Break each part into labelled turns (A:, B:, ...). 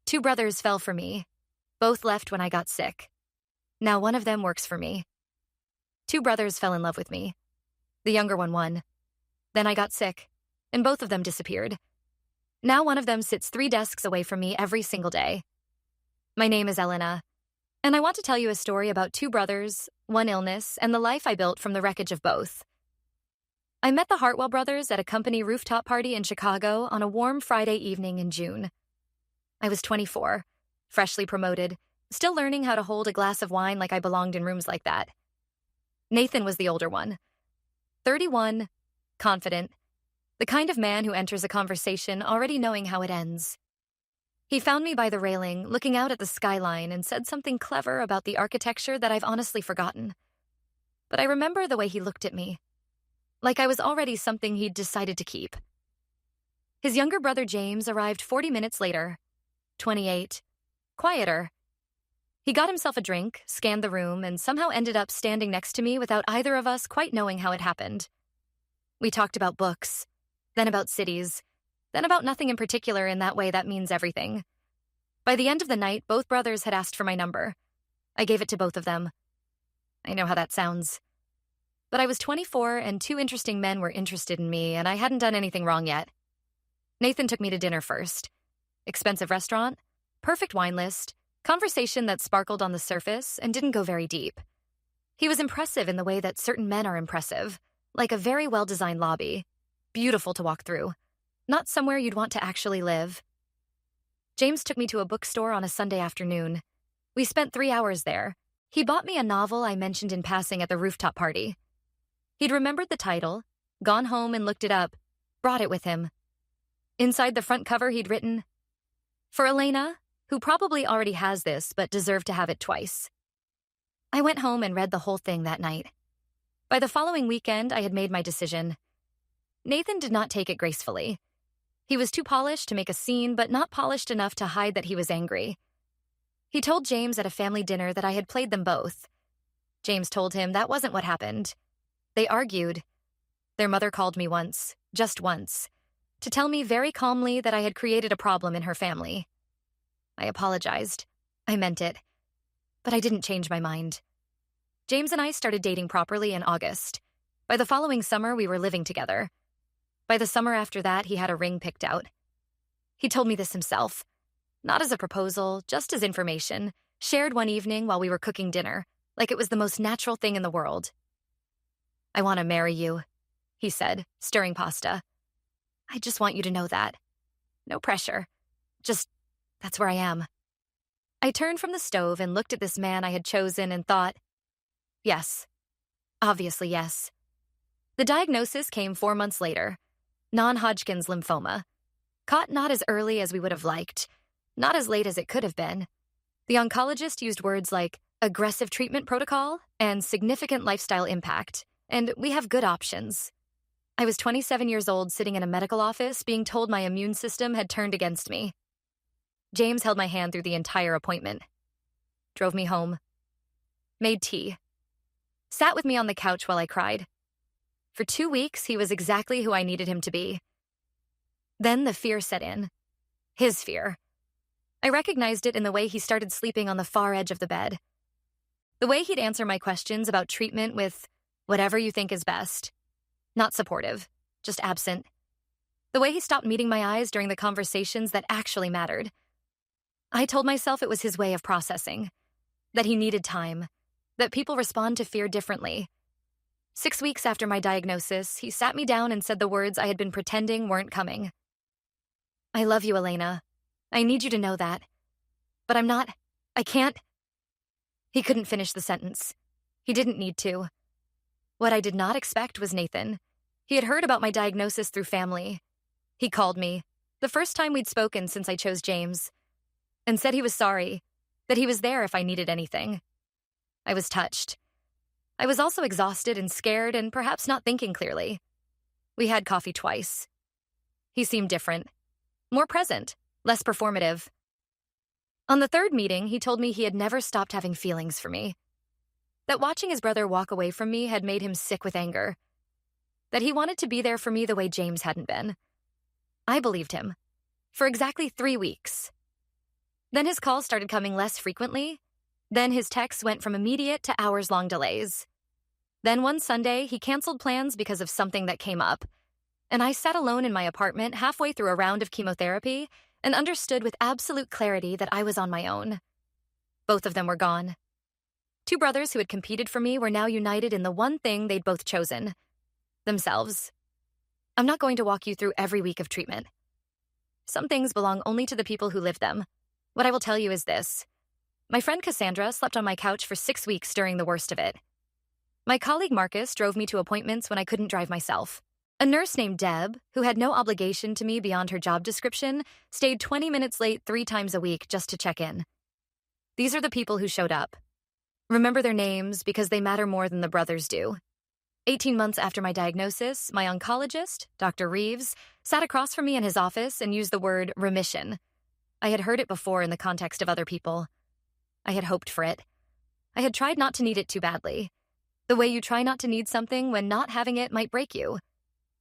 A: Two brothers fell for me. Both left when I got sick. Now one of them works for me. Two brothers fell in love with me. The younger one won. Then I got sick, and both of them disappeared. Now one of them sits 3 desks away from me every single day. My name is Elena, and I want to tell you a story about 2 brothers, 1 illness, and the life I built from the wreckage of both. I met the Hartwell brothers at a company rooftop party in Chicago on a warm Friday evening in June. I was 24, freshly promoted, still learning how to hold a glass of wine like I belonged in rooms like that. Nathan was the older one. 31, confident, the kind of man who enters a conversation already knowing how it ends. He found me by the railing, looking out at the skyline, and said something clever about the architecture that I've honestly forgotten. But I remember the way he looked at me, like I was already something he'd decided to keep. His younger brother James arrived 40 minutes later, 28, quieter. He got himself a drink, scanned the room, and somehow ended up standing next to me without either of us quite knowing how it happened. We talked about books, then about cities, then about nothing in particular in that way that means everything. By the end of the night, both brothers had asked for my number. I gave it to both of them. I know how that sounds. But I was 24 and 2 interesting men were interested in me, and I hadn't done anything wrong yet. Nathan took me to dinner first. Expensive restaurant, perfect wine list, conversation that sparkled on the surface and didn't go very deep. He was impressive in the way that certain men are impressive, like a very well-designed lobby, beautiful to walk through, not somewhere you'd want to actually live. James took me to a bookstore on a Sunday afternoon. We spent 3 hours there. He bought me a novel I mentioned in passing at the rooftop party. He'd remembered the title, gone home and looked it up, brought it with him. Inside the front cover he'd written, "For Elena, who probably already has this but deserved to have it twice." I went home and read the whole thing that night. By the following weekend, I had made my decision. Nathan did not take it gracefully. He was too polished to make a scene, but not polished enough to hide that he was angry. He told James at a family dinner that I had played them both. James told him that wasn't what happened. They argued. Their mother called me once, just once, to tell me very calmly that I had created a problem in her family. I apologized. I meant it. But I didn't change my mind. James and I started dating properly in August. By the following summer, we were living together. By the summer after that, he had a ring picked out. He told me this himself. Not as a proposal, just as information, shared one evening while we were cooking dinner, like it was the most natural thing in the world. "I want to marry you," he said, stirring pasta. "I just want you to know that. No pressure. Just, that's where I am." I turned from the stove and looked at this man I had chosen and thought, yes. Obviously, yes. The diagnosis came 4 months later. Non-Hodgkin's lymphoma. Caught not as early as we would have liked, not as late as it could have been. The oncologist used words like aggressive treatment protocol and significant lifestyle impact, and we have good options. I was 27 years old sitting in a medical office being told my immune system had turned against me. James held my hand through the entire appointment. Drove me home. Made tea. Sat with me on the couch while I cried. For 2 weeks, he was exactly who I needed him to be. Then the fear set in. His fear. I recognized it in the way he started sleeping on the far edge of the bed. The way he'd answer my questions about treatment with whatever you think is best. Not supportive, just absent. The way he stopped meeting my eyes during the conversations that actually mattered. I told myself it was his way of processing. That he needed time. That people respond to fear differently. 6 weeks after my diagnosis, he sat me down and said the words I had been pretending weren't coming. "I love you, Elena. I need you to know that. But I can't." He couldn't finish the sentence. He didn't need to. What I did not expect was Nathan. He had heard about my diagnosis through family. He called me, the first time we'd spoken since I chose James, and said he was sorry, that he was there if I needed anything. I was touched. I was also exhausted and scared and perhaps not thinking clearly. We had coffee twice. He seemed different. More present, less performative. On the 3rd meeting, he told me he had never stopped having feelings for me. That watching his brother walk away from me had made him sick with anger. That he wanted to be there for me the way James hadn't been. I believed him. For exactly 3 weeks. Then his calls started coming less frequently. Then his texts went from immediate to hours-long delays. Then one Sunday, he canceled plans because of something that came up. And I sat alone in my apartment halfway through a round of chemotherapy and understood with absolute clarity that I was on my own. Both of them were gone. Two brothers who had competed for me were now united in the one thing they'd both chosen: themselves. I'm not going to walk you through every week of treatment. Some things belong only to the people who live them. What I will tell you is this. My friend Cassandra slept on my couch for 6 weeks during the worst of it. My colleague Marcus drove me to appointments when I couldn't drive myself. A nurse named Deb, who had no obligation to me beyond her job description, stayed 20 minutes late 3 times a week just to check in. These are the people who showed up. Remember their names because they matter more than the brothers do. 18 months after my diagnosis, my oncologist, Dr. Reeves, sat across from me in his office and used the word remission. I had heard it before in the context of other people. I had hoped for it. I had tried not to need it too badly. The way you try not to need something when not having it might break you.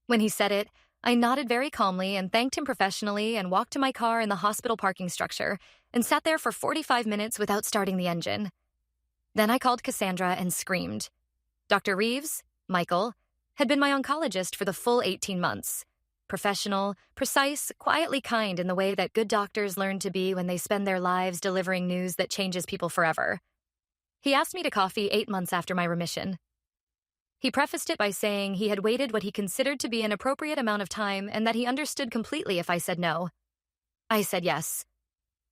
A: When he said it, I nodded very calmly and thanked him professionally and walked to my car in the hospital parking structure and sat there for 45 minutes without starting the engine. Then I called Cassandra and screamed. Dr. Reeves, Michael, had been my oncologist for the full 18 months. Professional, precise, quietly kind in the way that good doctors learn to be when they spend their lives delivering news that changes people forever. He asked me to coffee 8 months after my remission. He prefaced it by saying he had waited what he considered to be an appropriate amount of time and that he understood completely if I said no. I said yes.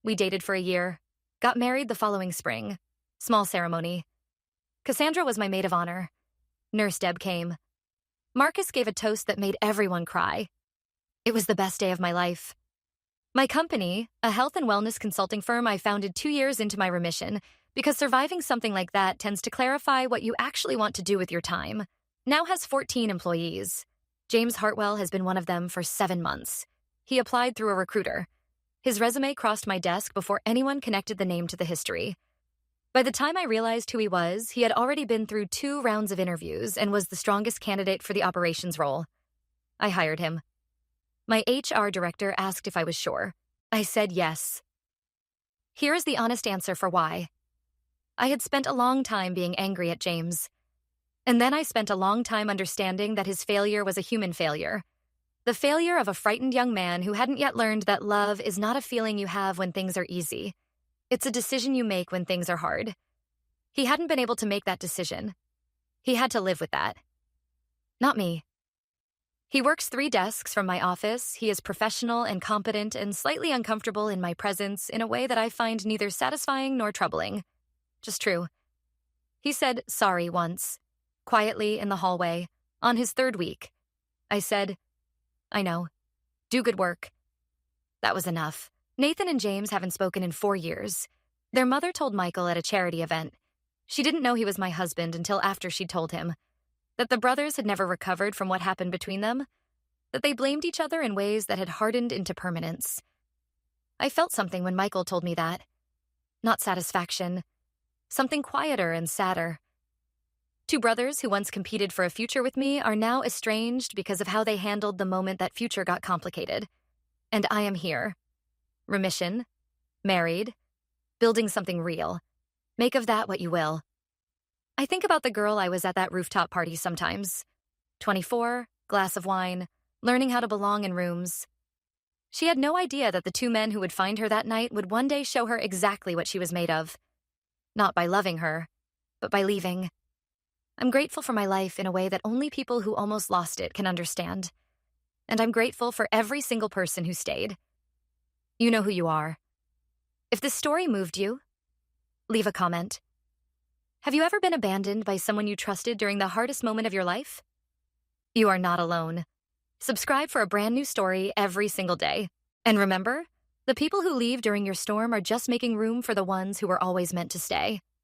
A: We dated for a year, got married the following spring. Small ceremony. Cassandra was my maid of honor. Nurse Deb came. Marcus gave a toast that made everyone cry. It was the best day of my life. My company, a health and wellness consulting firm I founded 2 years into my remission, because surviving something like that tends to clarify what you actually want to do with your time, now has 14 employees. James Hartwell has been one of them for 7 months. He applied through a recruiter. His resume crossed my desk before anyone connected the name to the history. By the time I realized who he was, he had already been through 2 rounds of interviews and was the strongest candidate for the operations role. I hired him. My HR director asked if I was sure. I said yes. Here is the honest answer for why. I had spent a long time being angry at James. And then I spent a long time understanding that his failure was a human failure. The failure of a frightened young man who hadn't yet learned that love is not a feeling you have when things are easy. It's a decision you make when things are hard. He hadn't been able to make that decision. He had to live with that. Not me. He works 3 desks from my office. He is professional and competent and slightly uncomfortable in my presence in a way that I find neither satisfying nor troubling. Just true. He said sorry once, quietly in the hallway, on his 3rd week. I said, I know. Do good work. That was enough. Nathan and James haven't spoken in 4 years. Their mother told Michael at a charity event. She didn't know he was my husband until after she'd told him. That the brothers had never recovered from what happened between them. That they blamed each other in ways that had hardened into permanence. I felt something when Michael told me that. Not satisfaction. Something quieter and sadder. 2 brothers who once competed for a future with me are now estranged because of how they handled the moment that future got complicated. And I am here. Remission. Married. Building something real. Make of that what you will. I think about the girl I was at that rooftop party sometimes. 24, glass of wine, learning how to belong in rooms. She had no idea that the 2 men who would find her that night would one day show her exactly what she was made of. Not by loving her, but by leaving. I'm grateful for my life in a way that only people who almost lost it can understand. And I'm grateful for every single person who stayed. You know who you are. If this story moved you, leave a comment. Have you ever been abandoned by someone you trusted during the hardest moment of your life? You are not alone. Subscribe for a brand new story every single day. And remember, the people who leave during your storm are just making room for the ones who were always meant to stay.